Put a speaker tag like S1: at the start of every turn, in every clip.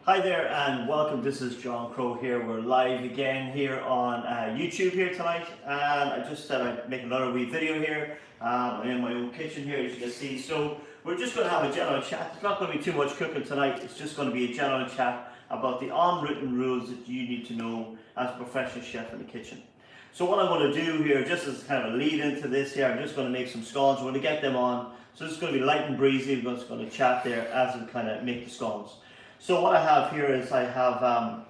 S1: Hi there and welcome. This is John Crow here. We're live again here on YouTube here tonight, and I just said I'd make another wee video here. I'm in my own kitchen here, as you can see. So we're just going to have a general chat. It's not going to be too much cooking tonight. It's just going to be a general chat about the unwritten rules that you need to know as a professional chef in the kitchen. So what I'm going to do here, just as kind of a lead into this here, I'm just going to make some scones. We're going to get them on. So it's going to be light and breezy. We're just going to chat there as we kind of make the scones. So what I have here is I have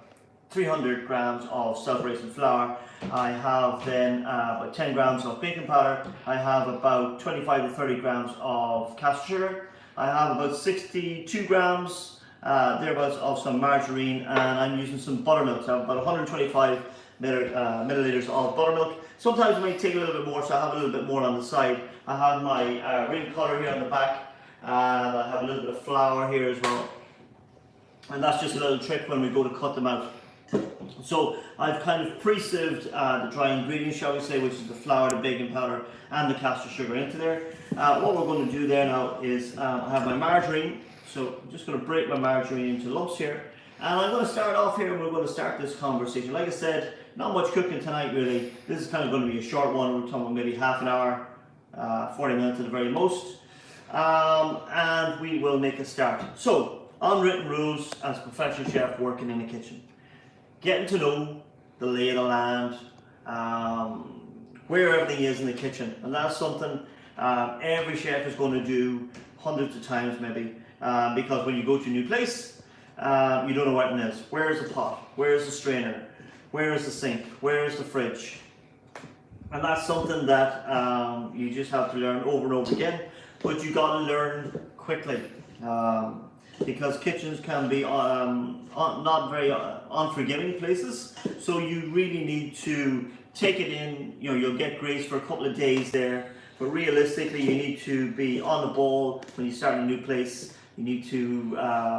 S1: 300 grams of self-raising flour. I have then about 10 grams of baking powder. I have about 25 to 30 grams of caster sugar. I have about 62 grams thereabouts of some margarine, and I'm using some buttermilk. So I have about 125 milliliters of buttermilk. Sometimes it might take a little bit more, so I have a little bit more on the side. I have my ring color here on the back, and I have a little bit of flour here as well. And that's just a little trick when we go to cut them out. So I've kind of pre-sieved the dry ingredients, shall we say, which is the flour, the baking powder, and the caster sugar into there. What we're going to do there now is I have my margarine. So I'm just going to break my margarine into lumps here. And I'm going to start off here, and we're going to start this conversation. Like I said, not much cooking tonight really. This is kind of going to be a short one. We're talking maybe half an hour, 40 minutes at the very most. And we will make a start. So, unwritten rules as a professional chef working in the kitchen. Getting to know the lay of the land, where everything is in the kitchen. And that's something every chef is going to do hundreds of times maybe, because when you go to a new place, you don't know what it is. Where is the pot? Where is the strainer? Where is the sink? Where is the fridge? And that's something that you just have to learn over and over again, but you got to learn quickly. Because kitchens can be not very unforgiving places, so you really need to take it in. You know, you'll get grace for a couple of days there, but realistically you need to be on the ball when you start a new place. You need to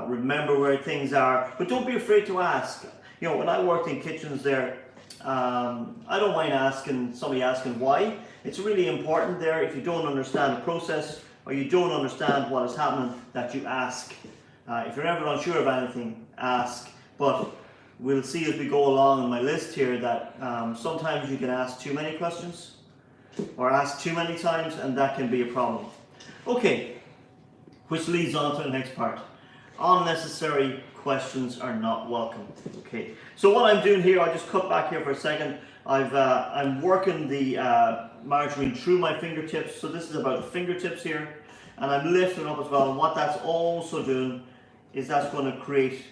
S1: remember where things are, but don't be afraid to ask. You know, when I worked in kitchens there, I don't mind somebody asking why. It's really important there, if you don't understand the process or you don't understand what is happening, that you ask. If you're ever unsure of anything, ask. But we'll see as we go along in my list here that sometimes you can ask too many questions or ask too many times, and that can be a problem. Okay, which leads on to the next part. Unnecessary questions are not welcome. Okay, so what I'm doing here, I'll just cut back here for a second. I'm working the margarine through my fingertips, so this is about the fingertips here, and I'm lifting up as well. And what that's also doing is that's going to create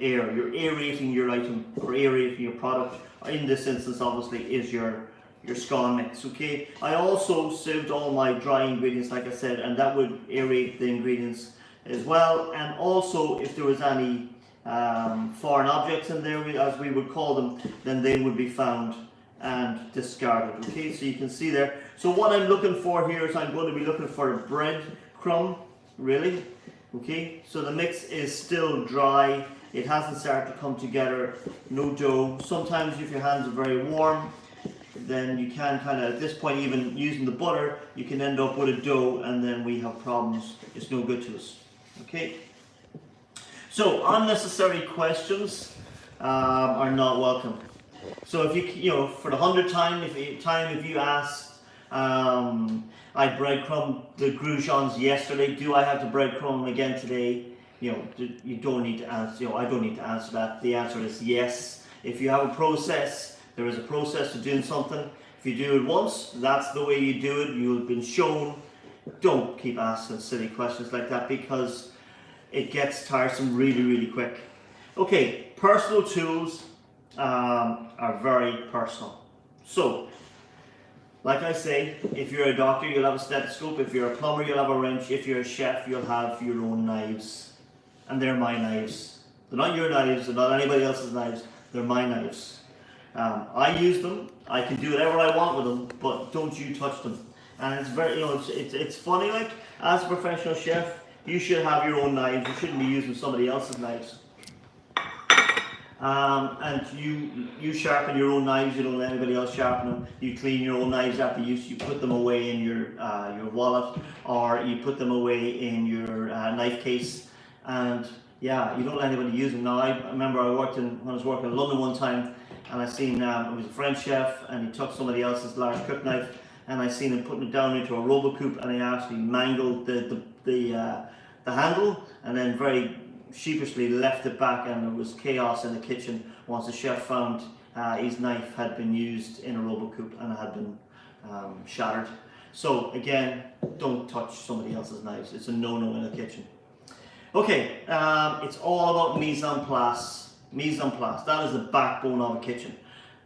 S1: air. You're aerating your item, or aerating your product. In this instance, obviously, is your scone mix. Okay. I also sieved all my dry ingredients, like I said, and that would aerate the ingredients as well. And also, if there was any foreign objects in there, as we would call them, then they would be found and discarded. Okay, so you can see there. So what I'm looking for here is I'm going to be looking for a bread crumb, really. Okay, so the mix is still dry. It hasn't started to come together. No dough. Sometimes if your hands are very warm, then you can kind of, at this point, even using the butter, you can end up with a dough, and then we have problems. It's no good to us. Okay. So unnecessary questions are not welcome. So if you know, for the 100th time, if you asked, I breadcrumbed the croutons yesterday, do I have to breadcrumb them again today? You know, you don't need to answer. You know, I don't need to answer that. The answer is yes. If you have a process, there is a process to doing something. If you do it once, that's the way you do it. You've been shown. Don't keep asking silly questions like that, because it gets tiresome really, really quick. Okay, personal tools are very personal. So, like I say, if you're a doctor, you'll have a stethoscope. If you're a plumber, you'll have a wrench. If you're a chef, you'll have your own knives. And they're my knives. They're not your knives, they're not anybody else's knives. They're my knives. I use them. I can do whatever I want with them, but don't you touch them. And it's very, you know, it's funny, like, as a professional chef, you should have your own knives. You shouldn't be using somebody else's knives. And you sharpen your own knives. You don't let anybody else sharpen them. You clean your own knives after use. You put them away in your wallet, or you put them away in your knife case. And yeah, you don't let anybody use them. Now, I remember when I was working in London one time, and I seen it was a French chef, and he took somebody else's large cook knife, and I seen him putting it down into a RoboCoupe, and he actually mangled the handle, and then very sheepishly left it back, and there was chaos in the kitchen once the chef found his knife had been used in a RoboCoupe and it had been shattered. So again, don't touch somebody else's knives. It's a no-no in the kitchen. Okay, it's all about mise en place. Mise en place, that is the backbone of a kitchen.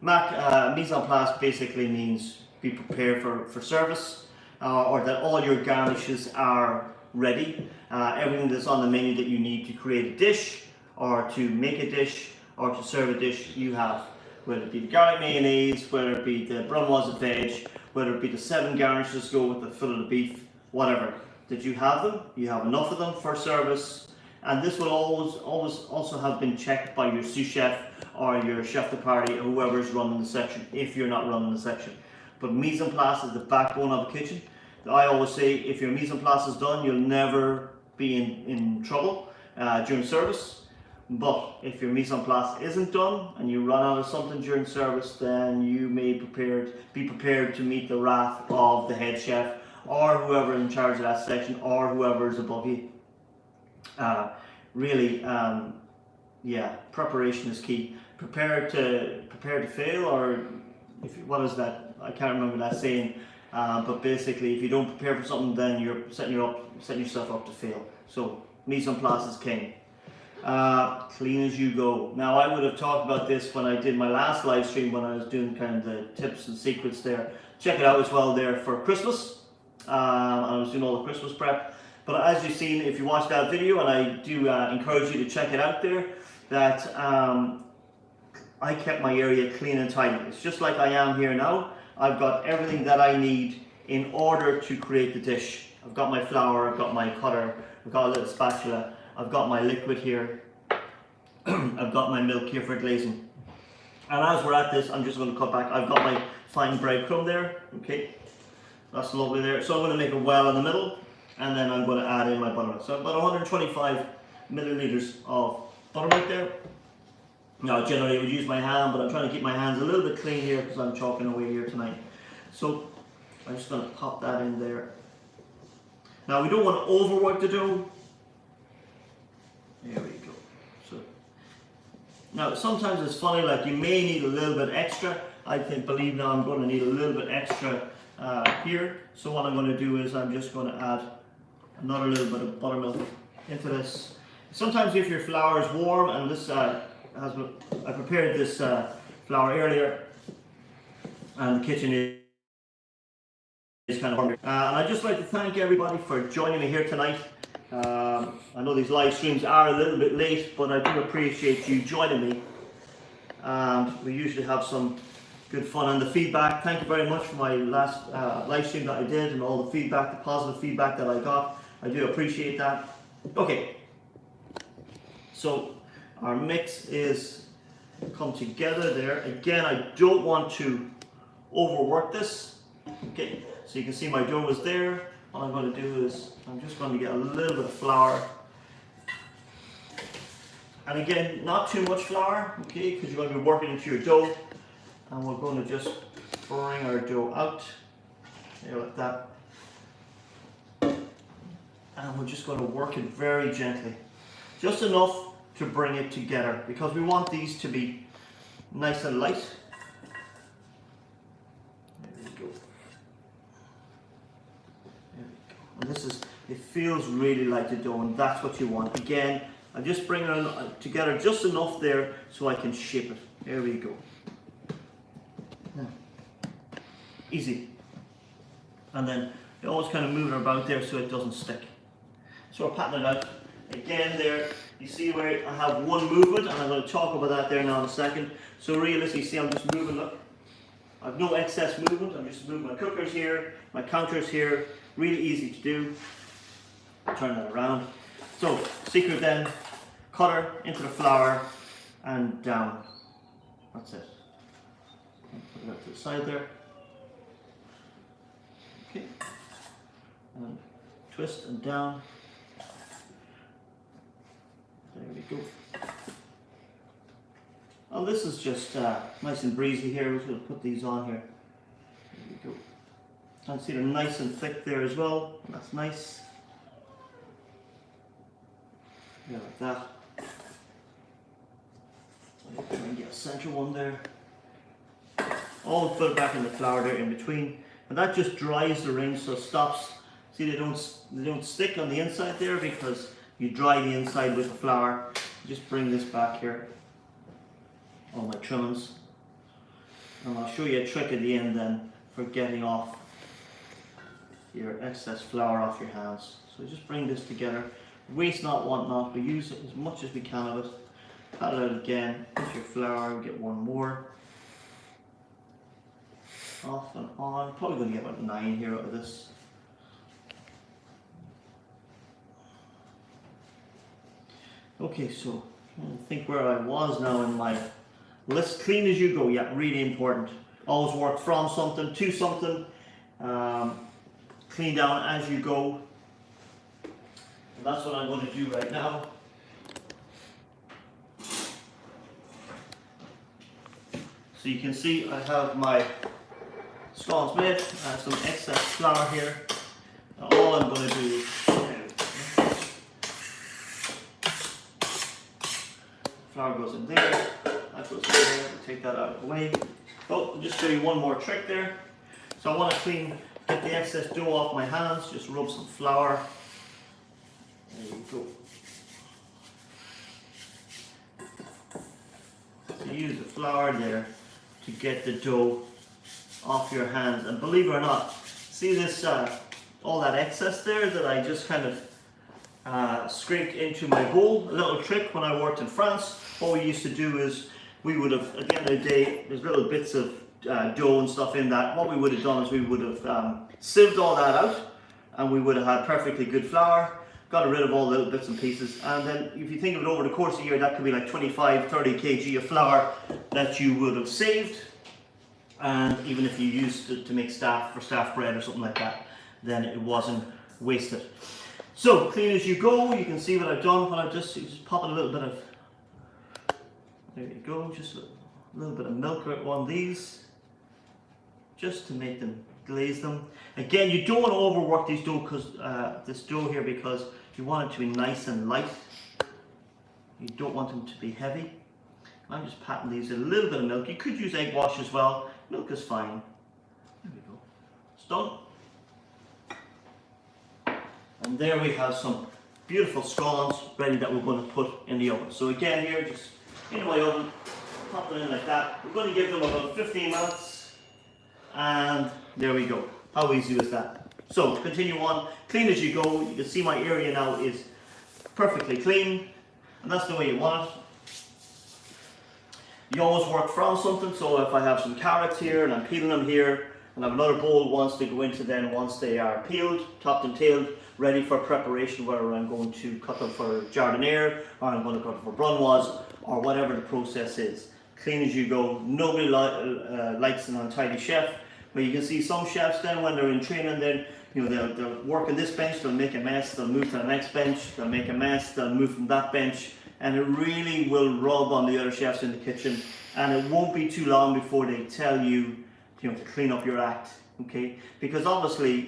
S1: Mise en place basically means be prepared for service, or that all your garnishes are ready. Everything that's on the menu that you need to create a dish, or to make a dish, or to serve a dish you have. Whether it be the garlic mayonnaise, whether it be the brunoise of veg, whether it be the 7 garnishes go with the fillet of beef, whatever. Did you have them? You have enough of them for service. And this will always also have been checked by your sous chef or your chef de partie or whoever's running the section, if you're not running the section. But mise en place is the backbone of a kitchen. I always say if your mise en place is done, you'll never be in trouble during service. But if your mise en place isn't done and you run out of something during service, then you may be prepared to meet the wrath of the head chef or whoever in charge of that section or whoever is above you. Yeah, preparation is key. Prepare to fail, or what is that? I can't remember that saying. But basically, if you don't prepare for something, then you're setting yourself up to fail. So mise en place is king. Clean as you go. Now, I would have talked about this when I did my last live stream when I was doing kind of the tips and secrets there. Check it out as well there for Christmas. I was doing all the Christmas prep. But as you've seen, if you watched that video, and I do encourage you to check it out there, that I kept my area clean and tidy. It's just like I am here now. I've got everything that I need in order to create the dish. I've got my flour, I've got my cutter, I've got a little spatula, I've got my liquid here, I've got my milk here for glazing. And as we're at this, I'm just going to cut back. I've got my fine breadcrumb there, okay, that's lovely there. So I'm going to make a well in the middle, and then I'm going to add in my buttermilk. So about 125 milliliters of buttermilk there. Now generally I would use my hand, but I'm trying to keep my hands a little bit clean here because I'm chalking away here tonight. So I'm just going to pop that in there. Now we don't want to overwork the dough. There we go. So now sometimes it's funny, like you may need a little bit extra. I believe now I'm going to need a little bit extra here. So what I'm going to do is I'm just going to add another little bit of buttermilk into this. Sometimes if your flour is warm, and this I prepared this flour earlier, and the kitchen is kind of hungry. And I'd just like to thank everybody for joining me here tonight. I know these live streams are a little bit late, but I do appreciate you joining me. And we usually have some good fun and the feedback. Thank you very much for my last live stream that I did and all the feedback, the positive feedback that I got. I do appreciate that. Okay, so our mix is come together there. Again, I don't want to overwork this. Okay, so you can see my dough is there. All I'm going to do is I'm just going to get a little bit of flour. And again, not too much flour, okay, because you're going to be working into your dough. And we're going to just bring our dough out, there like that. And we're just going to work it very gently. Just enough to bring it together, because we want these to be nice and light. There we go. There we go. And this is, it feels really like the dough, and that's what you want. Again, I'm just bringing it together just enough there so I can shape it. There we go. Easy. And then you always kind of move it about there so it doesn't stick. So we're patting it out. Again there, you see where I have one movement, and I'm going to talk about that there now in a second. So realistically, see I'm just moving, look. I have no excess movement, I'm just moving my cookers here, my counters here, really easy to do. Turn that around. So, secret then, cutter into the flour and down. That's it. Put it out to the side there. Okay. And twist and down. There we go. And this is just nice and breezy here. We're just going to put these on here. There we go. And see they're nice and thick there as well. That's nice. Yeah, like that. Try and get a central one there. Always put it back in the flour there in between. And that just dries the rings, so it stops. See, they don't stick on the inside there because you dry the inside with the flour. Just bring this back here. All my trimmings. And I'll show you a trick at the end then for getting off your excess flour off your hands. So just bring this together. Waste not, want not. We use it as much as we can of it. Pat it out again. Put your flour. Get one more. Off and on. Probably going to get about 9 here out of this. Okay, so I think where I was now in my list. Clean as you go. Yeah, really important. Always work from something to something. Clean down as you go. And that's what I'm going to do right now. So you can see I have my scones made. I have some excess flour here. And all I'm going to do is flour goes in there. That goes in there. Take that out of the way. Oh, I'll just show you one more trick there. So I want to get the excess dough off my hands. Just rub some flour. There you go. So use the flour there to get the dough off your hands. And believe it or not, see this, all that excess there that I just kind of scraped into my bowl. A little trick when I worked in France. What we used to do is we would have, at the end of the day, there's little bits of dough and stuff in that. What we would have done is we would have sieved all that out, and we would have had perfectly good flour. Got rid of all the little bits and pieces, and then if you think of it over the course of a year, that could be like 25-30 kg of flour that you would have saved. And even if you used it to make staff bread or something like that, then it wasn't wasted. So clean as you go. You can see what I've done. When I just pop in a little bit of, there you go, just a little bit of milk on one of these, just to make them glaze them. Again, you don't want to overwork these dough this dough here, because you want it to be nice and light. You don't want them to be heavy. I'm just patting these with a little bit of milk. You could use egg wash as well. Milk is fine. There we go. It's done. And there we have some beautiful scones ready that we're going to put in the oven. So again here, just in my oven, pop it in like that. We're going to give them about 15 minutes. And there we go. How easy was that? So continue on, clean as you go. You can see my area now is perfectly clean, and that's the way you want it. You always work from something, so if I have some carrots here and I'm peeling them here, and I have another bowl once to go into then once they are peeled, topped and tailed, ready for preparation, whether I'm going to cut them for jardiniere, or I'm going to cut them for brunoise, or whatever the process is. Clean as you go. Nobody likes an untidy chef. But you can see some chefs then when they're in training, then they'll work on this bench, they'll make a mess, they'll move to the next bench, they'll make a mess, they'll move from that bench, and it really will rub on the other chefs in the kitchen. And it won't be too long before they tell you, to clean up your act, okay? Because obviously,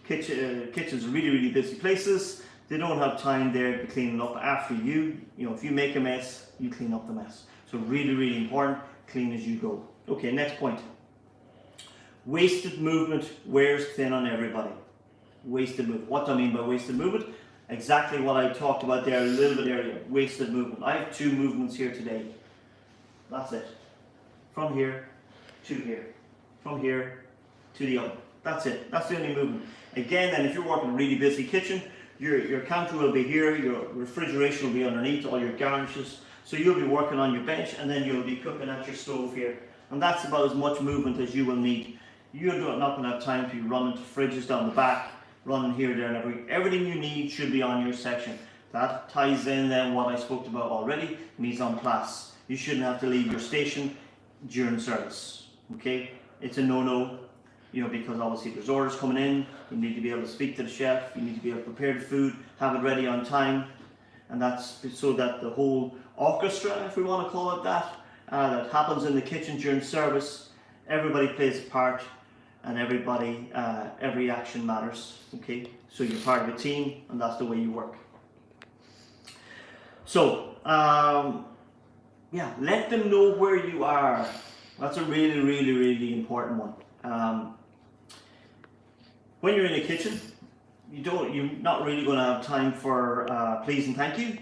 S1: kitchens are really busy places. They don't have time there to clean up after you. If you make a mess, you clean up the mess. So really important, clean as you go. Okay, next point. Wasted movement wears thin on everybody. Wasted movement. What do I mean by wasted movement? Exactly what I talked about there a little bit earlier. Wasted movement. I have 2 movements here today. That's it. From here to here. From here to the oven. That's it. That's the only movement. Again, then if you're working a really busy kitchen, your counter will be here, your refrigeration will be underneath, all your garnishes. So you'll be working on your bench, and then you'll be cooking at your stove here. And that's about as much movement as you will need. You're not going to have time to be running to fridges down the back, running here, there, and everything. Everything you need should be on your section. That ties in then what I spoke about already, mise en place. You shouldn't have to leave your station during service. Okay? It's a no-no, because obviously there's orders coming in. You need to be able to speak to the chef. You need to be able to prepare the food, have it ready on time. and that's so that the whole orchestra, if we want to call it that, that happens in the kitchen during service, everybody plays a part, and everybody, every action matters. Okay, so you're part of a team, and that's the way you work. So yeah, let them know where you are. That's a really, really, really important one. When you're in the kitchen, you're not really going to have time for please and thank you.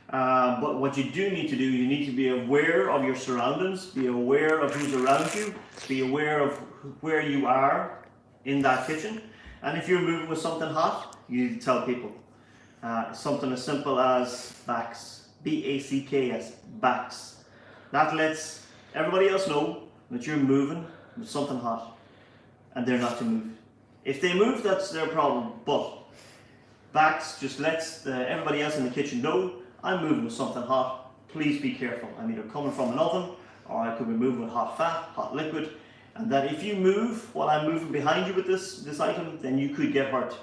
S1: But what you do need to do, you need to be aware of your surroundings, be aware of who's around you, be aware of where you are in that kitchen. And if you're moving with something hot, you need to tell people. Something as simple as backs, B-A-C-K-S, backs. That lets everybody else know that you're moving with something hot and they're not to move. If they move, that's their problem, but backs just lets everybody else in the kitchen know, I'm moving with something hot, please be careful. I'm either coming from an oven, or I could be moving with hot fat, hot liquid, and that if you move while I'm moving behind you with this item, then you could get hurt,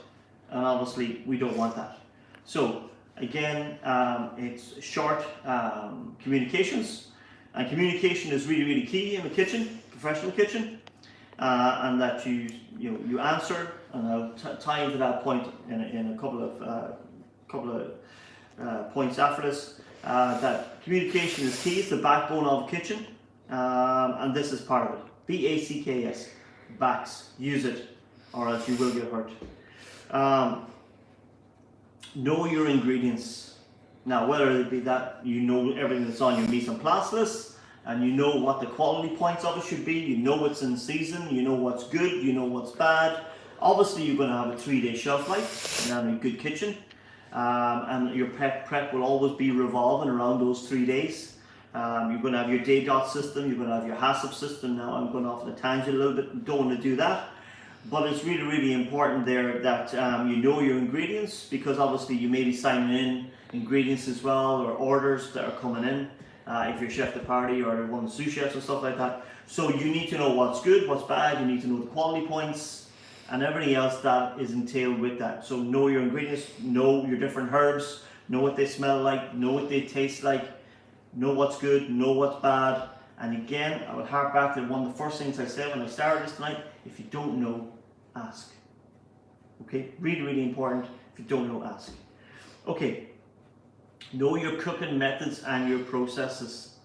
S1: and obviously we don't want that. So again, it's short communications, and communication is really, really key in the kitchen, professional kitchen, and that you answer, and I'll tie into that point in a couple of points after this. That communication is key. It's the backbone of the kitchen, and this is part of it. B-A-C-K-S, backs. Use it, or else you will get hurt. Know your ingredients. Now, whether it be that you know everything that's on your mise en place list, and you know what the quality points of it should be, you know what's in season, you know what's good, you know what's bad. Obviously, you're going to have a 3-day shelf life in a good kitchen, and your prep will always be revolving around those 3 days. You're going to have your day dot system, you're going to have your HACCP system. Now, I'm going off on a tangent a little bit, don't want to do that. But it's really, really important there that you know your ingredients, because obviously you may be signing in ingredients as well, or orders that are coming in. If you're chef de partie or one of the sous chefs and stuff like that. So you need to know what's good, what's bad, you need to know the quality points and everything else that is entailed with that. So know your ingredients, know your different herbs, know what they smell like, know what they taste like, know what's good, know what's bad. And again, I would hark back to one of the first things I said when I started this tonight: if you don't know, ask. Okay, really, really important. If you don't know, ask. Okay. Know your cooking methods and your processes.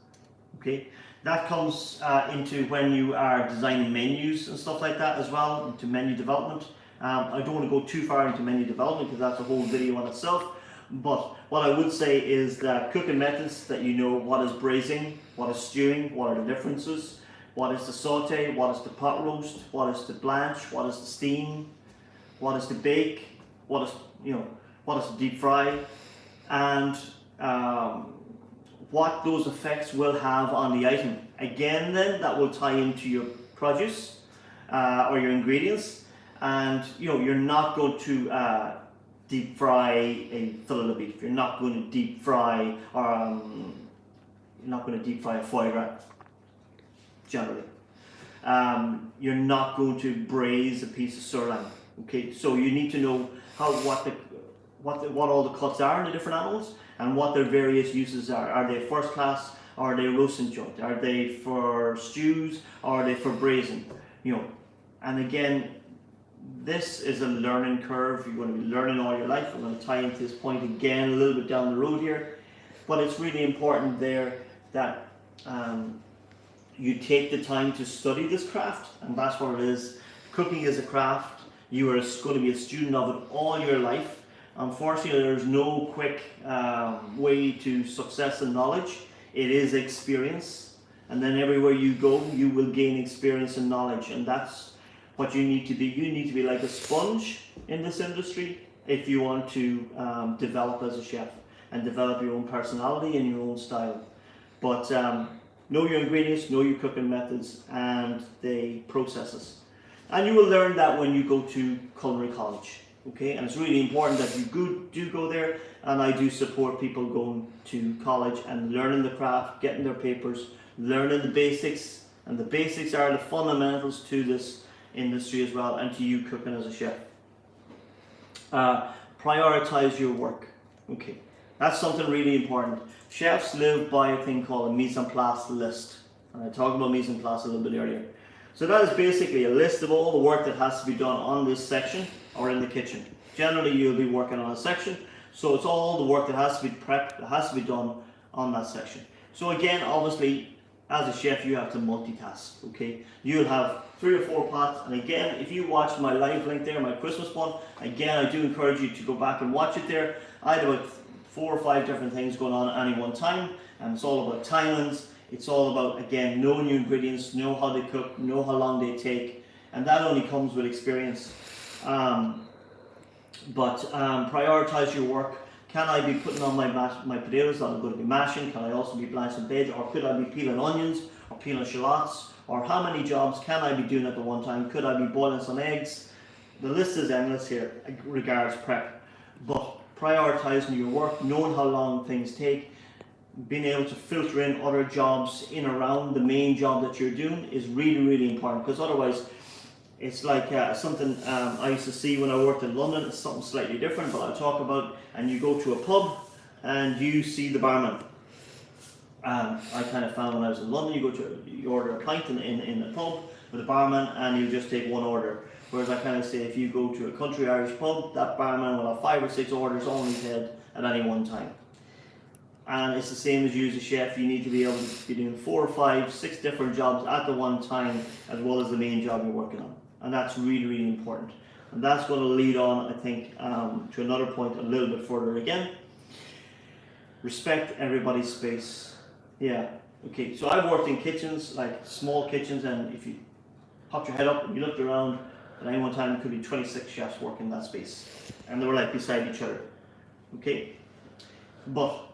S1: Okay, that comes into when you are designing menus and stuff like that as well, into menu development. I don't want to go too far into menu development because that's a whole video on itself. But what I would say is that cooking methods, that you know what is braising, what is stewing, what are the differences, what is the saute, what is the pot roast, what is the blanch, what is the steam, what is the bake, what is the deep fry, and what those effects will have on the item. Again, then that will tie into your produce or your ingredients, and you're not going to deep fry a fillet of beef. You're not going to deep fry a foie gras. Generally, you're not going to braise a piece of sirloin. Okay, so you need to know what all the cuts are in the different animals and what their various uses are. Are they first class, or are they roasting joint? Are they for stews, or are they for braising? And again, this is a learning curve. You're going to be learning all your life. I'm going to tie into this point again a little bit down the road here, but it's really important there that you take the time to study this craft, and that's what it is. Cooking is a craft. You are going to be a student of it all your life. Unfortunately, there's no quick way to success and knowledge. It is experience, and then everywhere you go, you will gain experience and knowledge, and that's what you need to be. You need to be like a sponge in this industry if you want to develop as a chef and develop your own personality and your own style. But know your ingredients, know your cooking methods and the processes, and you will learn that when you go to culinary college. Okay, and it's really important that you do go there, and I do support people going to college and learning the craft, getting their papers, learning the basics, and the basics are the fundamentals to this industry as well, and to you cooking as a chef. Prioritize your work. Okay, That's something really important. Chefs live by a thing called a mise en place list. And I talked about mise en place a little bit earlier. So that is basically a list of all the work that has to be done on this section or in the kitchen. Generally you'll be working on a section, so it's all the work that has to be prepped, that has to be done on that section. So again, obviously, as a chef you have to multitask, okay? You'll have 3 or 4 pots, and again, if you watched my live link there, my Christmas one, again, I do encourage you to go back and watch it there. I had about 4 or 5 different things going on at any one time, and it's all about timings. It's all about, again, knowing your ingredients, know how they cook, know how long they take, and that only comes with experience. Prioritize your work. Can I be putting on my potatoes that I'm going to be mashing? Can I also be blanching veg? Or could I be peeling onions or peeling shallots? Or how many jobs can I be doing at the one time? Could I be boiling some eggs? The list is endless here regards prep. But prioritizing your work, knowing how long things take, being able to filter in other jobs in around the main job that you're doing is really, really important, because otherwise it's like something I used to see when I worked in London. It's something slightly different, but I'll talk about. And you go to a pub and you see the barman. I kind of found when I was in London, you order a pint in a pub with a barman and you just take one order. Whereas I kind of say if you go to a country Irish pub, that barman will have 5 or 6 orders on his head at any one time. And it's the same as you as a chef. You need to be able to be doing 4 or 5, 6 different jobs at the one time, as well as the main job you're working on. And that's really, really important. And that's going to lead on, I think, to another point a little bit further again. Respect everybody's space. Yeah, okay, so I've worked in kitchens, like small kitchens, and if you popped your head up and you looked around, at any one time, there could be 26 chefs working in that space. And they were like beside each other. Okay? But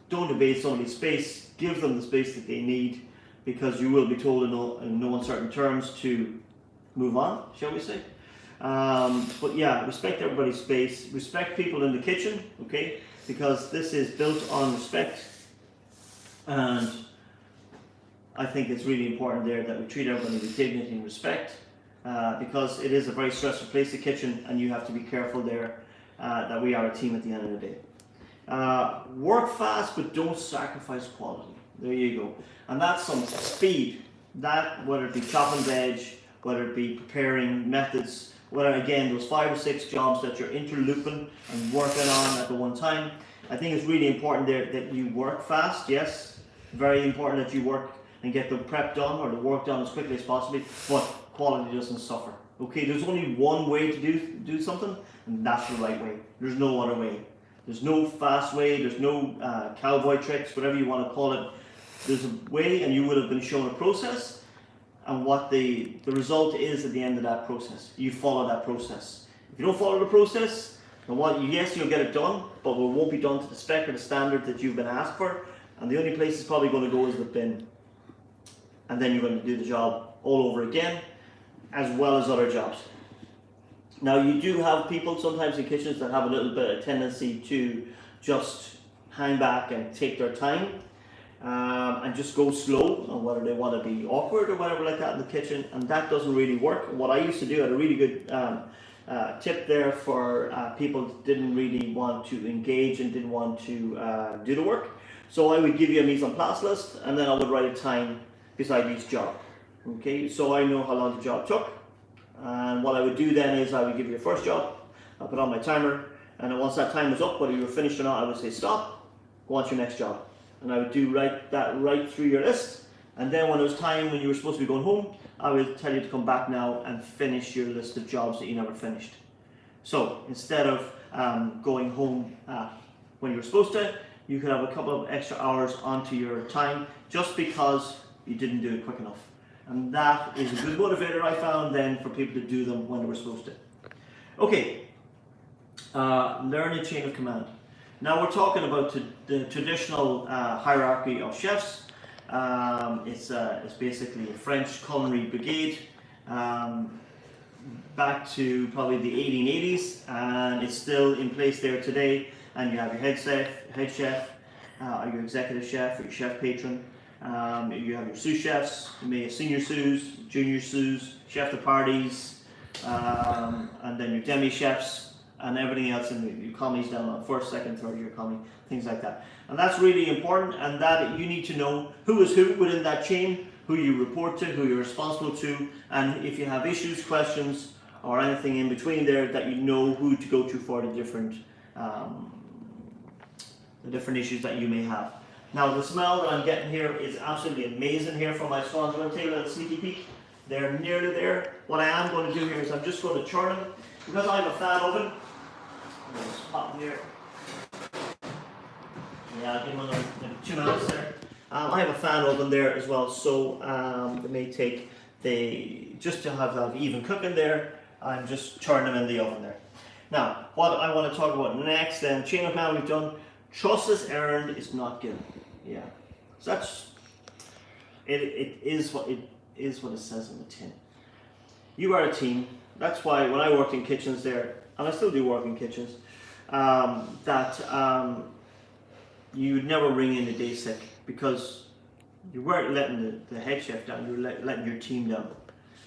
S1: don't invade somebody's space. Give them the space that they need, because you will be told in no uncertain terms to move on, shall we say. But yeah, respect everybody's space. Respect people in the kitchen, okay? Because this is built on respect. And I think it's really important there that we treat everybody with dignity and respect, because it is a very stressful place, the kitchen, and you have to be careful there that we are a team at the end of the day. Work fast, but don't sacrifice quality. There you go. And that's some speed. That, whether it be chopping veg, whether it be preparing methods, whether again those 5 or 6 jobs that you're interlooping and working on at the one time. I think it's really important there that you work fast. Yes, very important that you work and get the prep done or the work done as quickly as possible, but quality doesn't suffer. Okay, there's only one way to do something, and that's the right way. There's no other way. There's no fast way, there's no cowboy tricks, whatever you want to call it. There's a way, and you would have been shown a process, and what the result is at the end of that process. You follow that process. If you don't follow the process, then yes, you'll get it done, but it won't be done to the spec or the standard that you've been asked for, and the only place it's probably going to go is the bin. And then you're going to do the job all over again, as well as other jobs. Now, you do have people sometimes in kitchens that have a little bit of tendency to just hang back and take their time and just go slow, and whether they want to be awkward or whatever like that in the kitchen, and that doesn't really work. What I used to do, I had a really good tip there for people that didn't really want to engage and didn't want to do the work. So I would give you a mise en place list, and then I would write a time beside each job. Okay, so I know how long the job took. And what I would do then is I would give you a first job, I'll put on my timer, and then once that time was up, whether you were finished or not, I would say stop, go on to your next job. And I would do that right through your list, and then when it was time when you were supposed to be going home, I would tell you to come back now and finish your list of jobs that you never finished. So instead of going home when you were supposed to, you could have a couple of extra hours onto your time just because you didn't do it quick enough. And that is a good motivator, I found, then for people to do them when they were supposed to. Okay, learn a chain of command. Now we're talking about the traditional hierarchy of chefs. It's basically a French culinary brigade back to probably the 1880s, and it's still in place there today. And you have your head chef, your executive chef, or your chef patron. You have your sous chefs, you may have senior sous, junior sous, chef de parties, and then your demi chefs, and everything else in your commies down on first, second, third year commie, things like that. And that's really important, and that you need to know who is who within that chain, who you report to, who you're responsible to, and if you have issues, questions, or anything in between there, that you know who to go to for the different issues that you may have. Now the smell that I'm getting here is absolutely amazing here from my scones. I'm going to take a little sneaky peek. They're nearly there. What I am going to do here is I'm just going to churn them. Because I have a fan oven, I'm going to just pop them here. Yeah, I'll give them another maybe 2 minutes there. I have a fan oven there as well, so it may take just to have even cooking there, I'm just churning them in the oven there. Now, what I want to talk about next then, chain of command we've done, trust is earned, is not given. Yeah, so that's, it is what it says on the tin. You are a team. That's why when I worked in kitchens there, and I still do work in kitchens, you would never ring in the day sick, because you weren't letting the head chef down, you were letting your team down.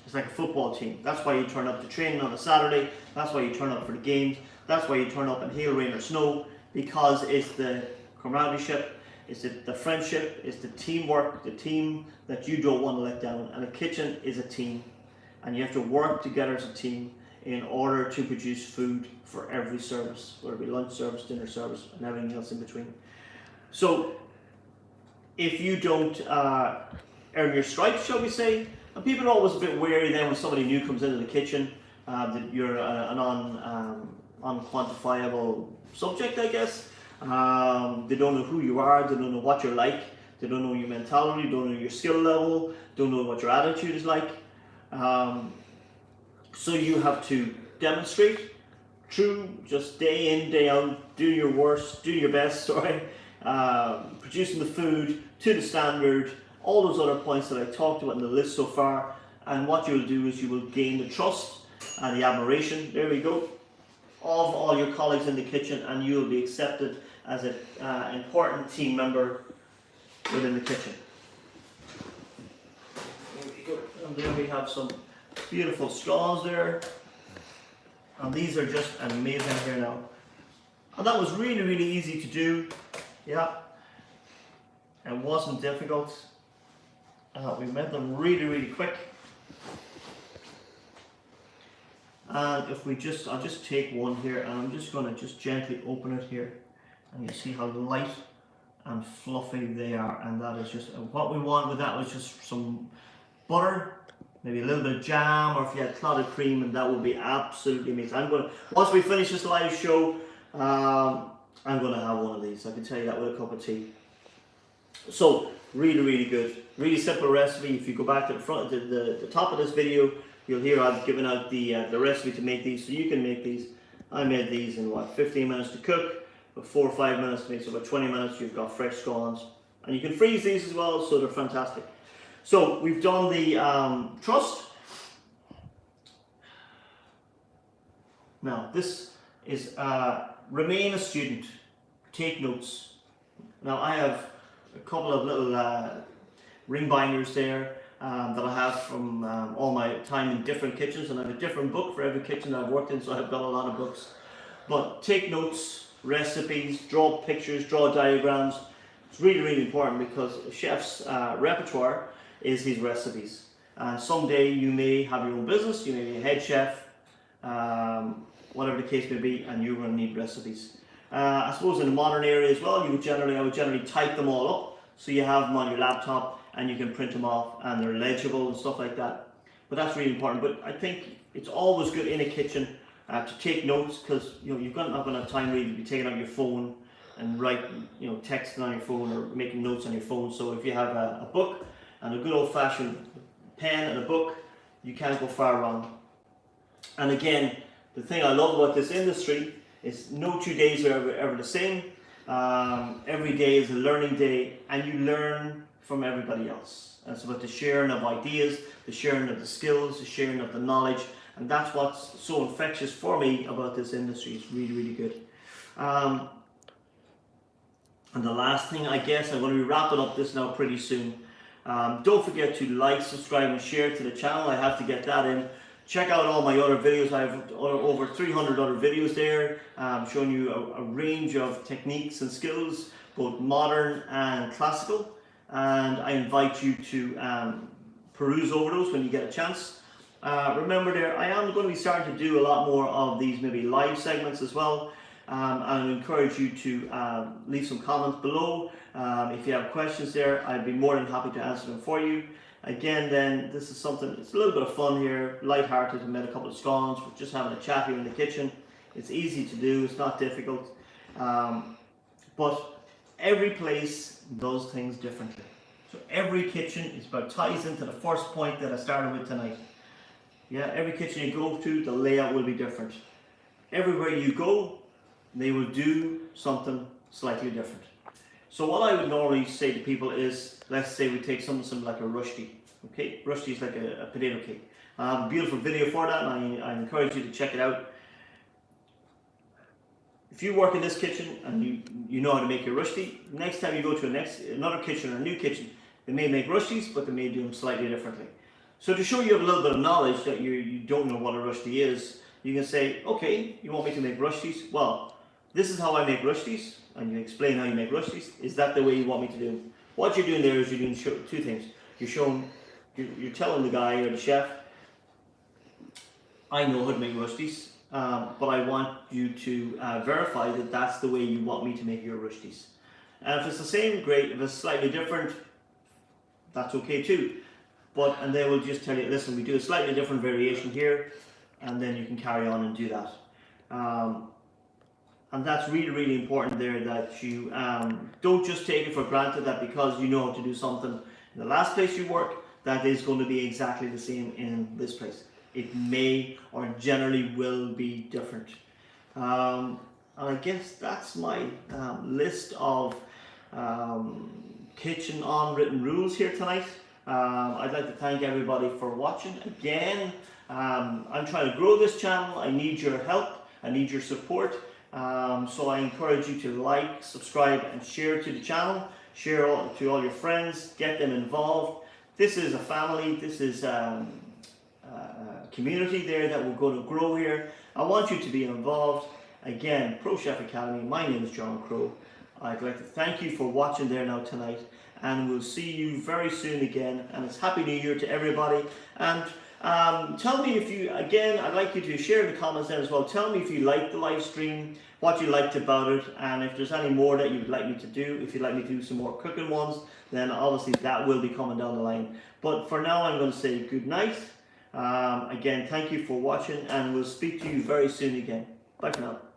S1: It's like a football team. That's why you turn up to training on a Saturday, that's why you turn up for the games, that's why you turn up in hail, rain or snow, because it's the camaraderie, it's the friendship, it's the teamwork, the team that you don't want to let down. And a kitchen is a team, and you have to work together as a team in order to produce food for every service, whether it be lunch service, dinner service, and everything else in between. So if you don't earn your stripes, shall we say, and people are always a bit wary then when somebody new comes into the kitchen, that you're an unquantifiable subject, I guess. They don't know who you are, they don't know what you're like, they don't know your mentality, don't know your skill level, don't know what your attitude is like. So you have to demonstrate through just day in, day out, do your worst, do your best, sorry, producing the food to the standard, all those other points that I talked about in the list so far. And what you'll do is you will gain the trust and the admiration, there we go, of all your colleagues in the kitchen, and you'll be accepted as an important team member within the kitchen. There we go. And there we have some beautiful straws there, and these are just amazing here now. And that was really, really easy to do. Yeah, it wasn't difficult. We made them really, really quick. And if we I'll just take one here, and I'm just going to just gently open it here, and you see how light and fluffy they are. And that is just what we want with that was just some butter, maybe a little bit of jam, or if you had clotted cream, and that would be absolutely amazing. Once we finish this live show, I'm going to have one of these. I can tell you that with a cup of tea. So really, really good, really simple recipe. If you go back to the front, the top of this video, you'll hear I've given out the recipe to make these, so you can make these. I made these in 15 minutes to cook, but 4 or 5 minutes to make, so about 20 minutes you've got fresh scones. And you can freeze these as well, so they're fantastic. So we've done the trust. Now this is remain a student, take notes. Now I have a couple of little ring binders there that I have from all my time in different kitchens, and I have a different book for every kitchen that I've worked in, so I've got a lot of books. But take notes, recipes, draw pictures, draw diagrams. It's really, really important, because a chef's repertoire is his recipes. Someday you may have your own business, you may be a head chef, whatever the case may be, and you're going to need recipes. I suppose in the modern era as well, I would generally type them all up, so you have them on your laptop and you can print them off and they're legible and stuff like that. But that's really important. But I think it's always good in a kitchen to take notes, because you're not going to have time really to be taking out your phone and texting on your phone or making notes on your phone. So if you have a book and a good old-fashioned pen and a book, you can't go far wrong. And again, the thing I love about this industry is no 2 days are ever the same. Every day is a learning day, and you learn from everybody else. And it's about the sharing of ideas, the sharing of the skills, the sharing of the knowledge, and that's what's so infectious for me about this industry. It's really, really good. And the last thing, I guess, I'm going to be wrapping up this now pretty soon. Don't forget to like, subscribe and share to the channel. I have to get that in Check out all my other videos. I have over 300 other videos there, showing you a range of techniques and skills, both modern and classical. And I invite you to peruse over those when you get a chance. Remember there, I am going to be starting to do a lot more of these maybe live segments as well. And I encourage you to leave some comments below. If you have questions there, I'd be more than happy to answer them for you. Again, then, this is something, it's a little bit of fun here, light-hearted. I made a couple of scones, we're just having a chat here in the kitchen. It's easy to do, it's not difficult. But every place does things differently. So every kitchen is about ties into the first point that I started with tonight. Yeah, every kitchen you go to, the layout will be different. Everywhere you go, they will do something slightly different. So what I would normally say to people is, let's say we take something like a rushti. Okay, rushti is like a potato cake. I have a beautiful video for that, and I encourage you to check it out. If you work in this kitchen and you know how to make your rushti, next time you go to another kitchen or a new kitchen, they may make rushtis, but they may do them slightly differently. So to show you have a little bit of knowledge that you don't know what a rushti is, you can say, okay, you want me to make rushtis? Well, this is how I make rushtis, and you explain how you make rushtis. Is that the way you want me to do them? What you're doing there is you're doing two things. You're telling the guy or the chef, I know how to make rushtis, but I want you to verify that that's the way you want me to make your rushtis. And if it's the same, great. If it's slightly different, that's okay too. And they will just tell you, listen, we do a slightly different variation here, and then you can carry on and do that. And that's really, really important there, that you don't just take it for granted that because you know how to do something in the last place you work, that is going to be exactly the same in this place. It may or generally will be different. And I guess that's my list of kitchen unwritten rules here tonight. I'd like to thank everybody for watching. Again, I'm trying to grow this channel. I need your help. I need your support. So I encourage you to like, subscribe and share to the channel. Share to all your friends. Get them involved. This is a family. This is a community there that we're going to grow here. I want you to be involved. Again, Pro Chef Academy. My name is John Crow. I'd like to thank you for watching there now tonight. And we'll see you very soon again. And it's Happy New Year to everybody. And tell me if you, again, I'd like you to share in the comments there as well. Tell me if you liked the live stream, what you liked about it, and if there's any more that you'd like me to do. If you'd like me to do some more cooking ones, then obviously that will be coming down the line. But for now, I'm going to say good night. Again, thank you for watching, and we'll speak to you very soon again. Bye for now.